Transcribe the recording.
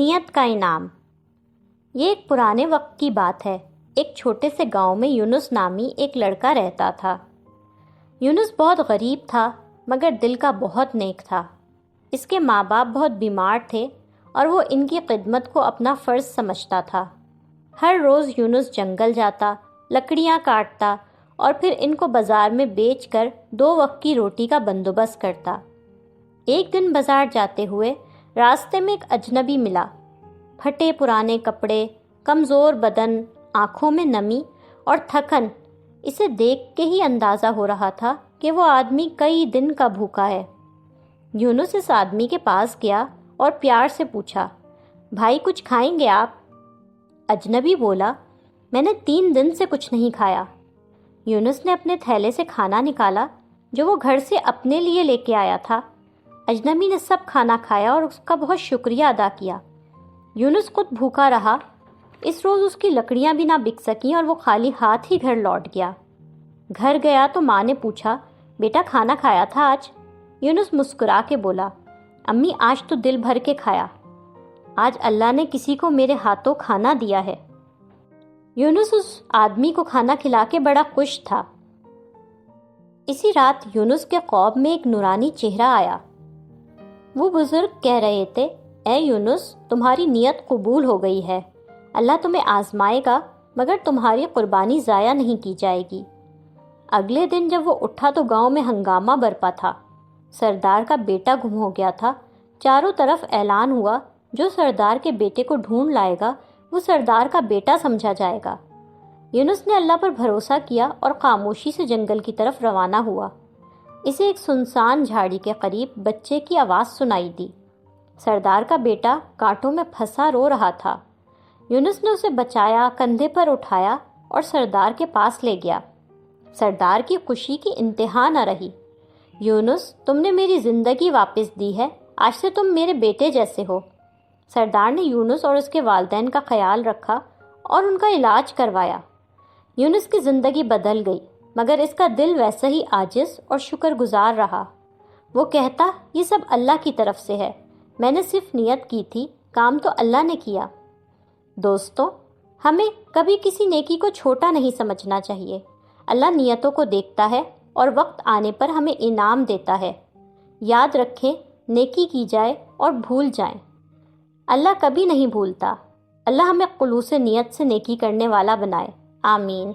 نیت کا انعام۔ یہ ایک پرانے وقت کی بات ہے۔ ایک چھوٹے سے گاؤں میں یونس نامی ایک لڑکا رہتا تھا۔ یونس بہت غریب تھا مگر دل کا بہت نیک تھا۔ اس کے ماں باپ بہت بیمار تھے اور وہ ان کی خدمت کو اپنا فرض سمجھتا تھا۔ ہر روز یونس جنگل جاتا، لکڑیاں کاٹتا اور پھر ان کو بازار میں بیچ کر 2 وقت کی روٹی کا بندوبست کرتا۔ ایک دن بازار جاتے ہوئے راستے میں ایک اجنبی ملا۔ پھٹے پرانے کپڑے، کمزور بدن، آنکھوں میں نمی اور تھکن۔ اسے دیکھ کے ہی اندازہ ہو رہا تھا کہ وہ آدمی کئی دن کا بھوکا ہے۔ یونس اس آدمی کے پاس گیا اور پیار سے پوچھا، بھائی کچھ کھائیں گے آپ؟ اجنبی بولا، میں نے 3 دن سے کچھ نہیں کھایا۔ یونس نے اپنے تھیلے سے کھانا نکالا جو وہ گھر سے اپنے لیے لے کے آیا تھا۔ اجنبی نے سب کھانا کھایا اور اس کا بہت شکریہ ادا کیا۔ یونس خود بھوکا رہا۔ اس روز اس کی لکڑیاں بھی نہ بک سکیں اور وہ خالی ہاتھ ہی گھر لوٹ گیا۔ گھر گیا تو ماں نے پوچھا، بیٹا کھانا کھایا تھا آج؟ یونس مسکرا کے بولا، امی آج تو دل بھر کے کھایا۔ آج اللہ نے کسی کو میرے ہاتھوں کھانا دیا ہے۔ یونس اس آدمی کو کھانا کھلا کے بڑا خوش تھا۔ اسی رات یونس کے خواب میں ایک نورانی چہرہ آیا۔ وہ بزرگ کہہ رہے تھے، اے یونس تمہاری نیت قبول ہو گئی ہے۔ اللہ تمہیں آزمائے گا مگر تمہاری قربانی ضائع نہیں کی جائے گی۔ اگلے دن جب وہ اٹھا تو گاؤں میں ہنگامہ برپا تھا۔ سردار کا بیٹا گم ہو گیا تھا۔ چاروں طرف اعلان ہوا، جو سردار کے بیٹے کو ڈھونڈ لائے گا وہ سردار کا بیٹا سمجھا جائے گا۔ یونس نے اللہ پر بھروسہ کیا اور خاموشی سے جنگل کی طرف روانہ ہوا۔ اسے ایک سنسان جھاڑی کے قریب بچے کی آواز سنائی دی۔ سردار کا بیٹا کانٹوں میں پھنسا رو رہا تھا۔ یونس نے اسے بچایا، کندھے پر اٹھایا اور سردار کے پاس لے گیا۔ سردار کی خوشی کی انتہا نہ رہی۔ یونس تم نے میری زندگی واپس دی ہے، آج سے تم میرے بیٹے جیسے ہو۔ سردار نے یونس اور اس کے والدین کا خیال رکھا اور ان کا علاج کروایا۔ یونس کی زندگی بدل گئی مگر اس کا دل ویسا ہی عاجز اور شکر گزار رہا۔ وہ کہتا، یہ سب اللہ کی طرف سے ہے، میں نے صرف نیت کی تھی، کام تو اللہ نے کیا۔ دوستو، ہمیں کبھی کسی نیکی کو چھوٹا نہیں سمجھنا چاہیے۔ اللہ نیتوں کو دیکھتا ہے اور وقت آنے پر ہمیں انعام دیتا ہے۔ یاد رکھیں، نیکی کی جائے اور بھول جائیں، اللہ کبھی نہیں بھولتا۔ اللہ ہمیں خلوص نیت سے نیکی کرنے والا بنائے، آمین۔